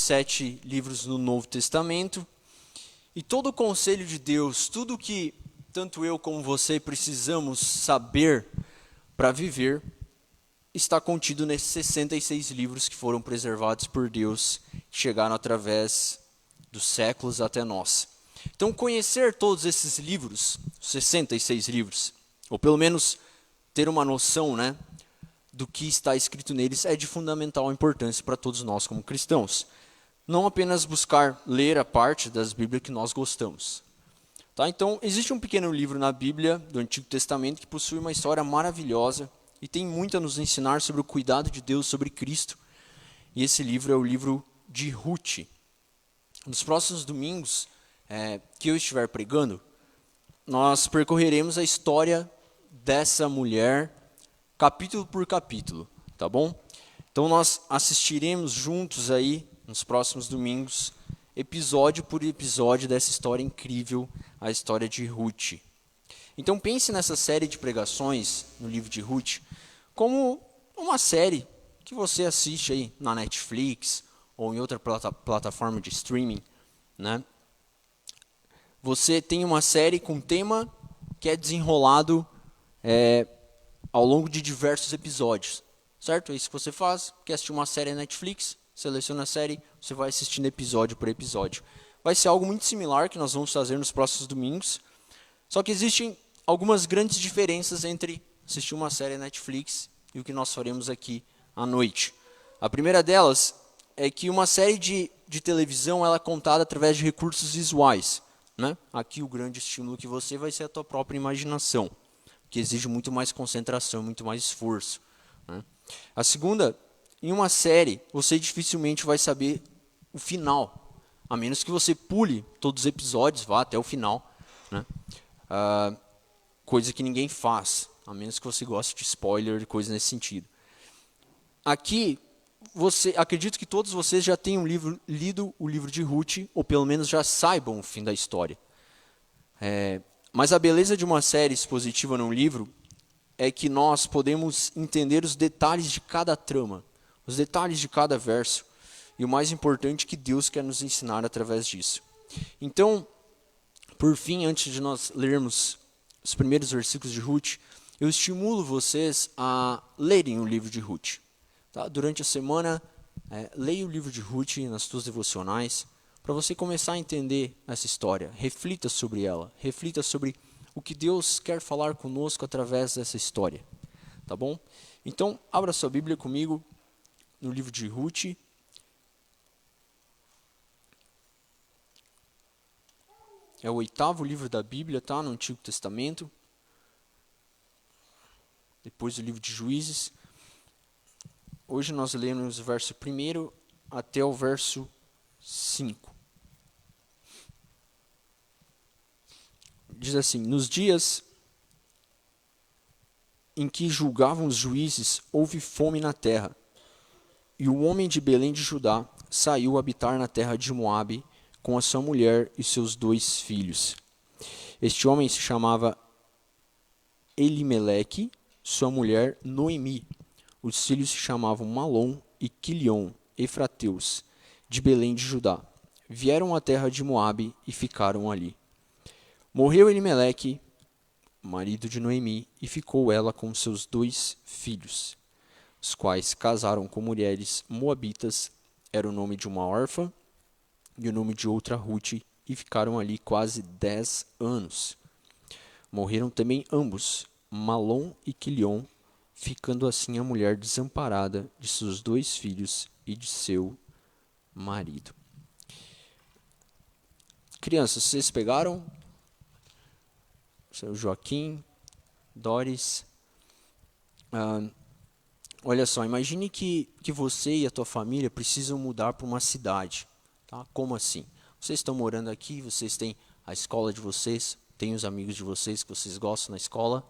27 livros no Novo Testamento. E todo o conselho de Deus, tudo que tanto eu como você precisamos saber para viver, está contido nesses 66 livros que foram preservados por Deus, que chegaram através dos séculos até nós. Então, conhecer todos esses livros, 66 livros, ou pelo menos ter uma noção, do que está escrito neles, é de fundamental importância para todos nós como cristãos. Não apenas buscar ler a parte das Bíblias que nós gostamos. Tá? Então, existe um pequeno livro na Bíblia do Antigo Testamento que possui uma história maravilhosa e tem muito a nos ensinar sobre o cuidado de Deus sobre Cristo. E esse livro é o livro de Ruth. Nos próximos domingos que eu estiver pregando, nós percorreremos a história dessa mulher, capítulo por capítulo, tá bom? Então nós assistiremos juntos aí, nos próximos domingos, episódio por episódio dessa história incrível, a história de Ruth. Então pense nessa série de pregações no livro de Ruth como uma série que você assiste aí na Netflix ou em outra plataforma de streaming, Você tem uma série com tema que é desenrolado ao longo de diversos episódios, certo? É isso que você faz. Quer assistir uma série na Netflix? Seleciona a série, você vai assistindo episódio por episódio. Vai ser algo muito similar que nós vamos fazer nos próximos domingos. Só que existem algumas grandes diferenças entre assistir uma série na Netflix e o que nós faremos aqui à noite. A primeira delas é que uma série de televisão ela é contada através de recursos visuais. Aqui o grande estímulo que você vai ser a tua própria imaginação, que exige muito mais concentração, muito mais esforço. A segunda, em uma série, você dificilmente vai saber o final, a menos que você pule todos os episódios, vá até o final, coisa que ninguém faz, a menos que você goste de spoiler e coisa nesse sentido. Aqui, acredito que todos vocês já tenham lido o livro de Ruth, ou pelo menos já saibam o fim da história. Mas a beleza de uma série expositiva num livro é que nós podemos entender os detalhes de cada trama, os detalhes de cada verso, e o mais importante que Deus quer nos ensinar através disso. Então, por fim, antes de nós lermos os primeiros versículos de Ruth, eu estimulo vocês a lerem o livro de Ruth. Tá? Durante a semana, leia o livro de Ruth nas suas devocionais, para você começar a entender essa história. Reflita sobre ela, reflita sobre o que Deus quer falar conosco através dessa história. Tá bom? Então, abra sua Bíblia comigo no livro de Ruth. É o 8º livro da Bíblia, tá? No Antigo Testamento. Depois do livro de Juízes. Hoje nós lemos o verso 1 até o verso 5. Diz assim: Nos dias em que julgavam os juízes, houve fome na terra. E o homem de Belém de Judá saiu habitar na terra de Moabe com a sua mulher e seus 2 filhos. Este homem se chamava Elimeleque, sua mulher Noemi. Os filhos se chamavam Malom e Quilion, efrateus, de Belém de Judá. Vieram à terra de Moabe e ficaram ali. Morreu Elimeleque, marido de Noemi, e ficou ela com seus 2 filhos, os quais casaram com mulheres moabitas. Era o nome de uma órfã e o nome de outra Ruth, e ficaram ali quase 10 anos. Morreram também ambos, Malom e Quilion, ficando assim a mulher desamparada de seus 2 filhos e de seu marido. Crianças, vocês pegaram? Seu Joaquim, Doris. Olha só, imagine que você e a tua família precisam mudar para uma cidade. Tá? Como assim? Vocês estão morando aqui, vocês têm a escola de vocês, têm os amigos de vocês que vocês gostam na escola,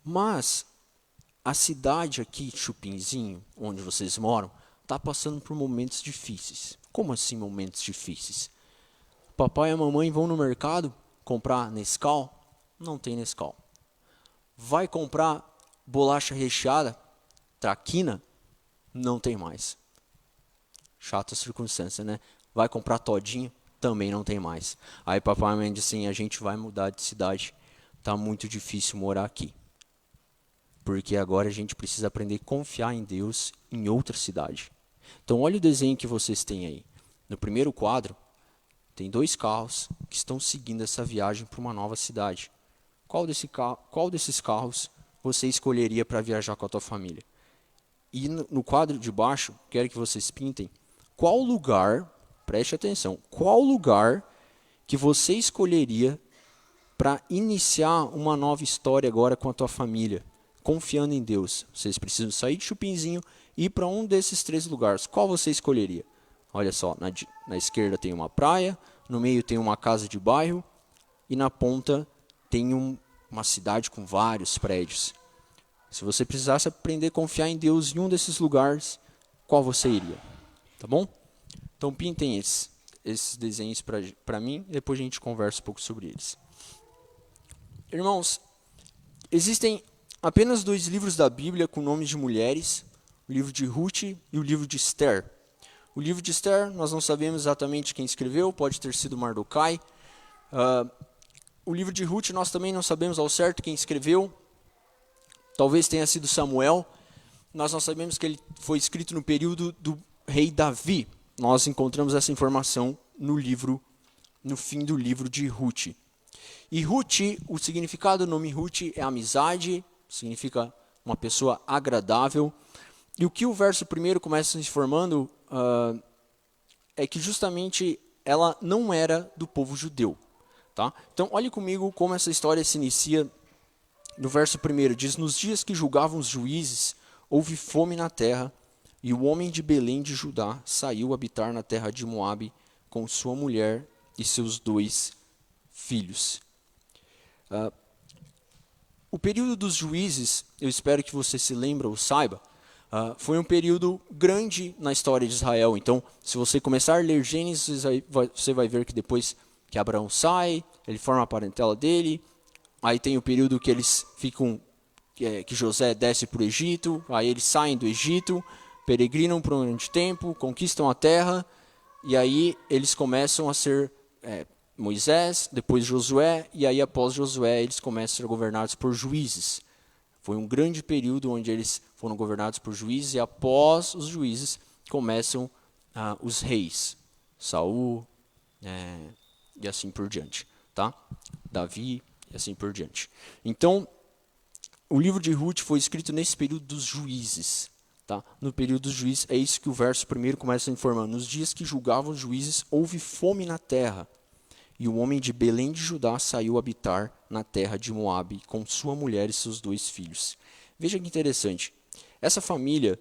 mas a cidade aqui, Chupinzinho, onde vocês moram, está passando por momentos difíceis. Como assim momentos difíceis? Papai e a mamãe vão no mercado comprar Nescau? Não tem Nescau. Vai comprar bolacha recheada, traquina? Não tem mais. chata circunstância, né? Vai comprar todinho, também não tem mais. Aí papai e mamãe disse assim, a gente vai mudar de cidade, tá muito difícil morar aqui. Porque agora a gente precisa aprender a confiar em Deus em outra cidade. Então olha o desenho que vocês têm aí. No primeiro quadro, tem 2 carros que estão seguindo essa viagem para uma nova cidade. Qual desses carros você escolheria para viajar com a tua família? E no quadro de baixo, quero que vocês pintem qual lugar, preste atenção, qual lugar que você escolheria para iniciar uma nova história agora com a tua família, confiando em Deus. Vocês precisam sair de Chupinzinho e ir para um desses 3 lugares. Qual você escolheria? Olha só, na esquerda tem uma praia, no meio tem uma casa de bairro e na ponta tem uma cidade com vários prédios. Se você precisasse aprender a confiar em Deus em um desses lugares, qual você iria? Tá bom? Então pintem esses desenhos para mim e depois a gente conversa um pouco sobre eles. Irmãos, existem apenas 2 livros da Bíblia com nomes de mulheres, o livro de Ruth e o livro de Esther. O livro de Esther, nós não sabemos exatamente quem escreveu, pode ter sido Mardokai. O livro de Ruth, nós também não sabemos ao certo quem escreveu, talvez tenha sido Samuel. Nós não sabemos que ele foi escrito no período do rei Davi. Nós encontramos essa informação no fim do livro de Ruth. E Ruth, o significado do nome Ruth é amizade, significa uma pessoa agradável. E o que o verso 1 começa nos informando é que justamente ela não era do povo judeu. Tá? Então, olhe comigo como essa história se inicia. No verso 1 diz, nos dias que julgavam os juízes, houve fome na terra, e o homem de Belém de Judá saiu habitar na terra de Moabe com sua mulher e seus 2 filhos. O período dos juízes, eu espero que você se lembre ou saiba, foi um período grande na história de Israel. Então, se você começar a ler Gênesis, você vai ver que depois que Abraão sai, ele forma a parentela dele, aí tem o período que eles ficam, que José desce para o Egito, aí eles saem do Egito, peregrinam por um grande tempo, conquistam a terra, e aí eles começam a ser Moisés, depois Josué, e aí após Josué eles começam a ser governados por juízes. Foi um grande período onde eles foram governados por juízes, e após os juízes começam os reis, Saul, e assim por diante, tá? Davi, e assim por diante. Então, o livro de Ruth foi escrito nesse período dos juízes. Tá? No período dos juízes, é isso que o verso 1 começa informando. Nos dias que julgavam os juízes, houve fome na terra. E o homem de Belém de Judá saiu habitar na terra de Moabe com sua mulher e seus 2 filhos. Veja que interessante. Essa família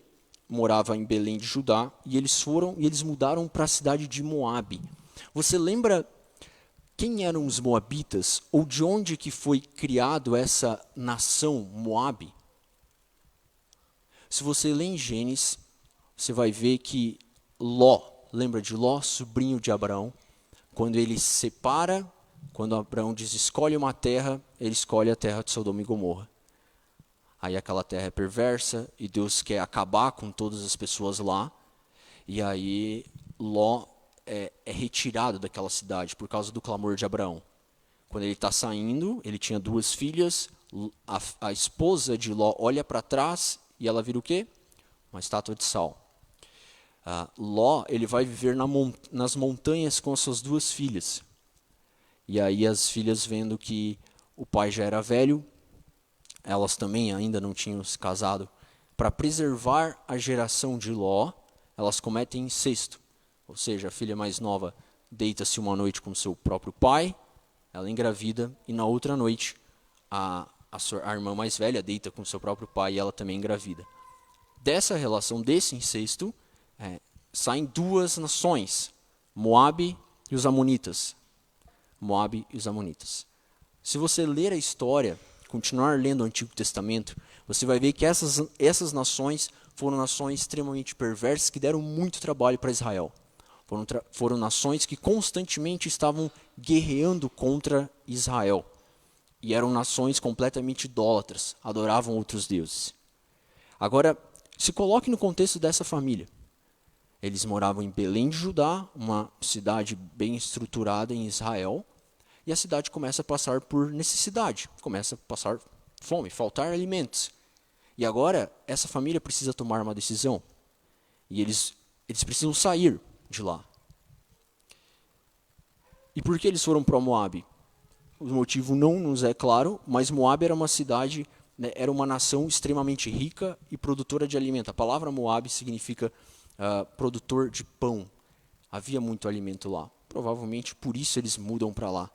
morava em Belém de Judá e eles mudaram para a cidade de Moabe. Você lembra quem eram os moabitas ou de onde que foi criado essa nação Moabe? Se você lê em Gênesis, você vai ver que Ló, lembra de Ló, sobrinho de Abraão, quando ele se separa, quando Abraão diz escolhe uma terra, ele escolhe a terra de Sodoma e Gomorra. Aí aquela terra é perversa e Deus quer acabar com todas as pessoas lá. E aí Ló é retirado daquela cidade por causa do clamor de Abraão. Quando ele está saindo, ele tinha 2 filhas, a esposa de Ló olha para trás e ela vira o quê? Uma estátua de sal. Ló, ele vai viver nas montanhas com as suas 2 filhas. E aí as filhas, vendo que o pai já era velho, elas também ainda não tinham se casado, para preservar a geração de Ló, elas cometem incesto. Ou seja, a filha mais nova deita-se uma noite com seu próprio pai, ela engravida, e na outra noite a irmã mais velha deita com seu próprio pai e ela também engravida. Dessa relação, desse incesto, saem 2 nações, Moabe e os Amonitas. Moabe e os Amonitas. Se você ler a história, continuar lendo o Antigo Testamento, você vai ver que essas nações foram nações extremamente perversas que deram muito trabalho para Israel. Foram nações que constantemente estavam guerreando contra Israel. E eram nações completamente idólatras, adoravam outros deuses. Agora, se coloque no contexto dessa família. Eles moravam em Belém de Judá, uma cidade bem estruturada em Israel, e a cidade começa a passar por necessidade, começa a passar fome, faltar alimentos. E agora, essa família precisa tomar uma decisão. E eles precisam sair de lá. E por que eles foram para Moabe? O motivo não nos é claro, mas Moabe era uma cidade, né, era uma nação extremamente rica e produtora de alimento. A palavra Moabe significa produtor de pão. Havia muito alimento lá. Provavelmente por isso eles mudam para lá.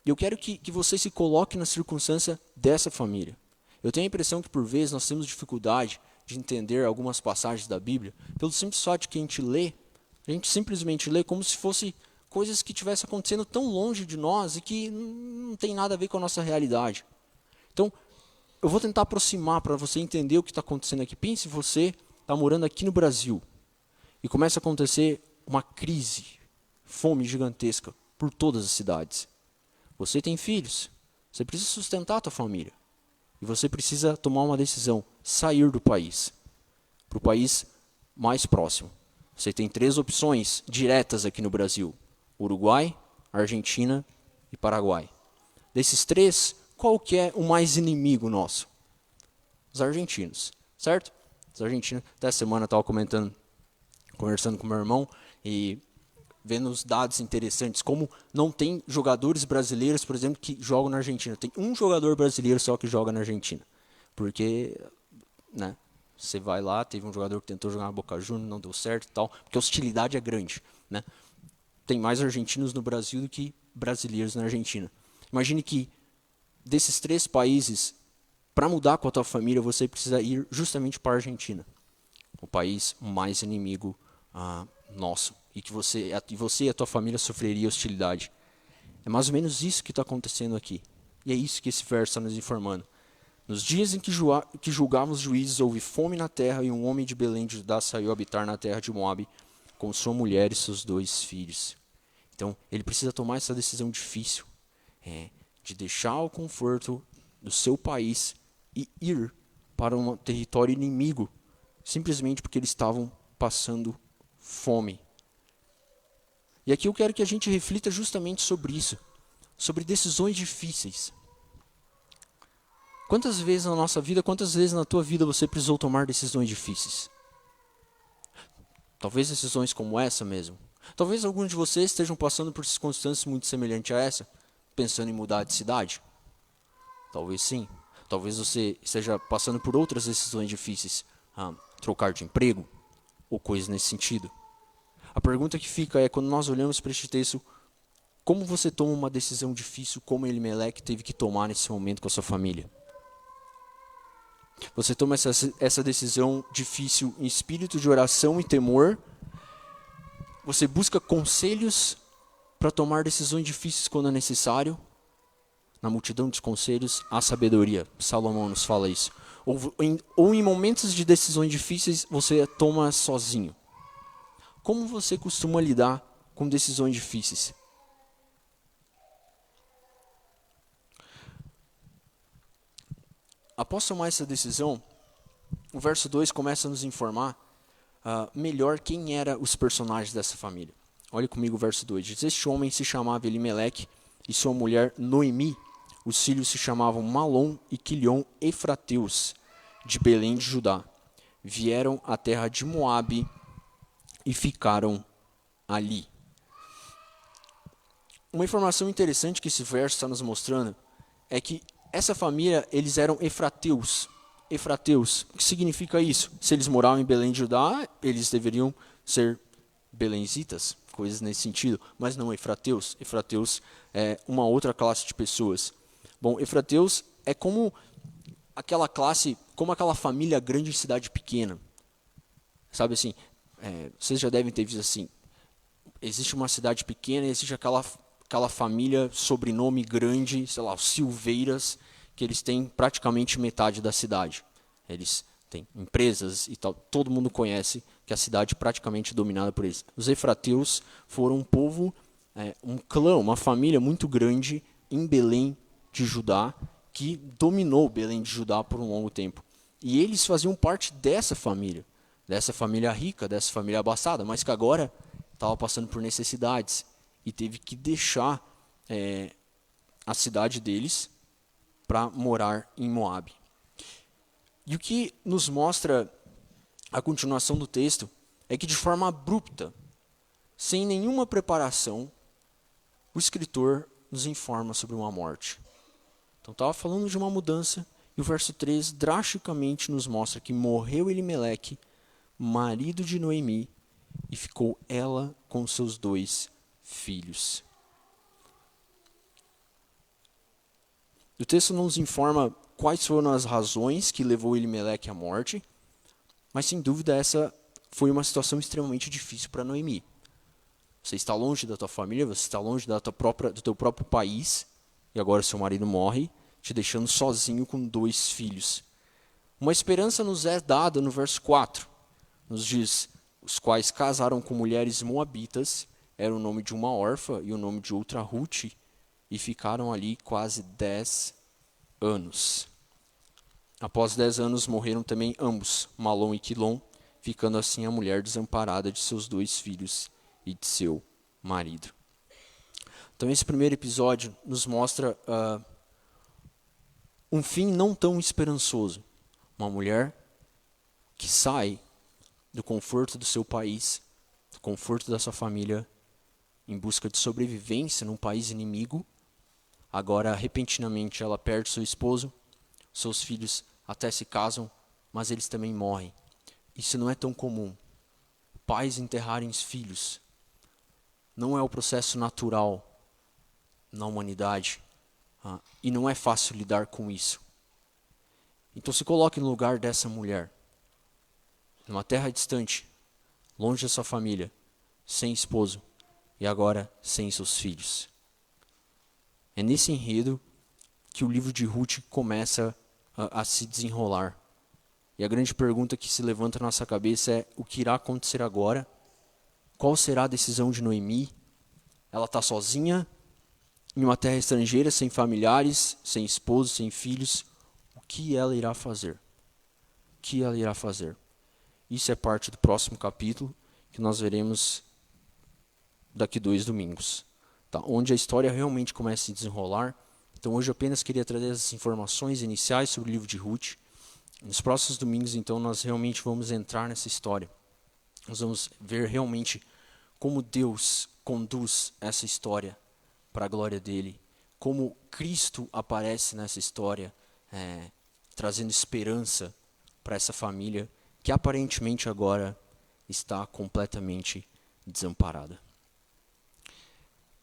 E eu quero que você se coloque na circunstância dessa família. Eu tenho a impressão que, por vezes, nós temos dificuldade de entender algumas passagens da Bíblia pelo simples fato de que a gente simplesmente lê como se fosse coisas que estivessem acontecendo tão longe de nós e que não tem nada a ver com a nossa realidade. Então, eu vou tentar aproximar para você entender o que está acontecendo aqui. Pense você está morando aqui no Brasil e começa a acontecer uma crise, fome gigantesca por todas as cidades. Você tem filhos, você precisa sustentar a tua família. E você precisa tomar uma decisão, sair do país, para o país mais próximo. Você tem 3 opções diretas aqui no Brasil: Uruguai, Argentina e Paraguai. Desses 3, qual que é o mais inimigo nosso? Os argentinos, certo? Os argentinos, até essa semana eu estava conversando com meu irmão e vendo os dados interessantes, como não tem jogadores brasileiros, por exemplo, que jogam na Argentina. Tem um jogador brasileiro só que joga na Argentina. Porque, né, você vai lá, teve um jogador que tentou jogar na Boca Juniors, não deu certo e tal, porque a hostilidade é grande, né? Tem mais argentinos no Brasil do que brasileiros na Argentina. Imagine que desses 3 países, para mudar com a tua família, você precisa ir justamente para a Argentina, o país mais inimigo nosso. E que você e a tua família sofreria hostilidade. É mais ou menos isso que está acontecendo aqui. E é isso que esse verso está nos informando. Nos dias em que julgavam os juízes, houve fome na terra, e um homem de Belém de Judá saiu habitar na terra de Moabe, com sua mulher e seus 2 filhos. Então, ele precisa tomar essa decisão difícil, de deixar o conforto do seu país e ir para um território inimigo, simplesmente porque eles estavam passando fome. E aqui eu quero que a gente reflita justamente sobre isso, sobre decisões difíceis. Quantas vezes na nossa vida, quantas vezes na tua vida você precisou tomar decisões difíceis? Talvez decisões como essa mesmo. Talvez alguns de vocês estejam passando por circunstâncias muito semelhantes a essa, pensando em mudar de cidade. Talvez sim. Talvez você esteja passando por outras decisões difíceis, trocar de emprego ou coisas nesse sentido. A pergunta que fica é, quando nós olhamos para este texto, como você toma uma decisão difícil como Elimeleque teve que tomar nesse momento com a sua família? Você toma essa decisão difícil em espírito de oração e temor? Você busca conselhos para tomar decisões difíceis quando é necessário? Na multidão dos conselhos, há sabedoria. Salomão nos fala isso. Ou em momentos de decisões difíceis, você toma sozinho. Como você costuma lidar com decisões difíceis? Após tomar essa decisão, o verso 2 começa a nos informar melhor quem eram os personagens dessa família. Olhe comigo o verso 2. Diz: este homem se chamava Elimeleque e sua mulher Noemi. Os filhos se chamavam Malom e Quilion Efrateus, de Belém de Judá. Vieram à terra de Moabe e ficaram ali. Uma informação interessante que esse verso está nos mostrando é que essa família, eles eram efrateus. Efrateus, o que significa isso? Se eles moravam em Belém de Judá, eles deveriam ser belenzitas, coisas nesse sentido, mas não efrateus. Efrateus é uma outra classe de pessoas. Bom, efrateus é como aquela classe, como aquela família grande em cidade pequena. Sabe assim, vocês já devem ter visto assim, existe uma cidade pequena e existe aquela família, sobrenome grande, sei lá, os Silveiras, que eles têm praticamente metade da cidade. Eles têm empresas e tal, todo mundo conhece que a cidade é praticamente dominada por eles. Os efrateus foram um povo, um clã, uma família muito grande em Belém de Judá, que dominou Belém de Judá por um longo tempo. E eles faziam parte dessa família. dessa família rica, dessa família abastada, mas que agora estava passando por necessidades e teve que deixar a cidade deles para morar em Moabe. E o que nos mostra a continuação do texto é que de forma abrupta, sem nenhuma preparação, o escritor nos informa sobre uma morte. Então estava falando de uma mudança e o verso 3 drasticamente nos mostra que morreu Elimeleque, marido de Noemi, e ficou ela com seus 2 filhos. O texto não nos informa quais foram as razões que levou Elimeleque à morte, mas sem dúvida essa foi uma situação extremamente difícil para Noemi. Você está longe da tua família, você está longe do teu próprio país, e agora seu marido morre, te deixando sozinho com 2 filhos. Uma esperança nos é dada no verso 4. Nos diz, os quais casaram com mulheres moabitas, era o nome de uma órfã e o nome de outra Ruth, e ficaram ali quase 10 anos. Após 10 anos morreram também ambos, Malom e Quilom, ficando assim a mulher desamparada de seus 2 filhos e de seu marido. Então esse primeiro episódio nos mostra um fim não tão esperançoso. Uma mulher que sai do conforto do seu país, do conforto da sua família, em busca de sobrevivência num país inimigo. Agora, repentinamente, ela perde seu esposo, seus filhos até se casam, mas eles também morrem. Isso não é tão comum. Pais enterrarem os filhos não é o processo natural na humanidade, e não é fácil lidar com isso. Então se coloque no lugar dessa mulher, numa terra distante, longe da sua família, sem esposo e agora sem seus filhos. É nesse enredo que o livro de Ruth começa a se desenrolar. E a grande pergunta que se levanta na nossa cabeça é: o que irá acontecer agora? Qual será a decisão de Noemi? Ela está sozinha, em uma terra estrangeira, sem familiares, sem esposo, sem filhos. O que ela irá fazer? O que ela irá fazer? Isso é parte do próximo capítulo, que nós veremos daqui 2 domingos. Tá? Onde a história realmente começa a se desenrolar. Então hoje eu apenas queria trazer as informações iniciais sobre o livro de Ruth. Nos próximos domingos, então, nós realmente vamos entrar nessa história. Nós vamos ver realmente como Deus conduz essa história para a glória dele. Como Cristo aparece nessa história, trazendo esperança para essa família que aparentemente agora está completamente desamparada.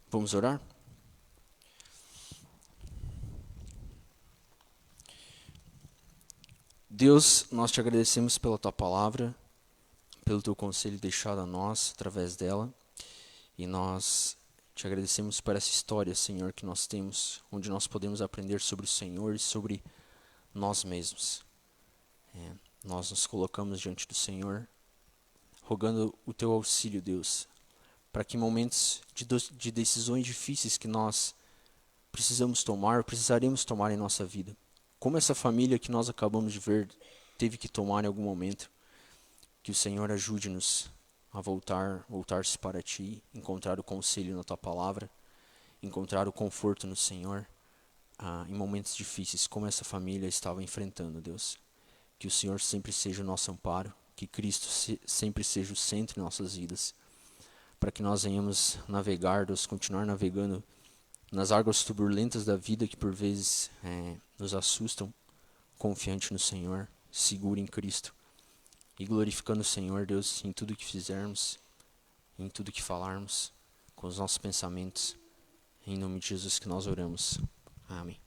Vamos orar? Deus, nós te agradecemos pela tua palavra, pelo teu conselho deixado a nós através dela, e nós te agradecemos por essa história, Senhor, que nós temos, onde nós podemos aprender sobre o Senhor e sobre nós mesmos. Nós nos colocamos diante do Senhor, rogando o teu auxílio, Deus, para que em momentos de decisões difíceis que nós precisaremos tomar em nossa vida, como essa família que nós acabamos de ver teve que tomar em algum momento, que o Senhor ajude-nos a voltar-se para Ti, encontrar o conselho na Tua palavra, encontrar o conforto no Senhor, em momentos difíceis, como essa família estava enfrentando, Deus. Que o Senhor sempre seja o nosso amparo, que Cristo sempre seja o centro de nossas vidas, para que nós venhamos navegar, Deus, continuar navegando nas águas turbulentas da vida que por vezes nos assustam, confiante no Senhor, seguro em Cristo, e glorificando o Senhor, Deus, em tudo que fizermos, em tudo que falarmos, com os nossos pensamentos. Em nome de Jesus que nós oramos. Amém.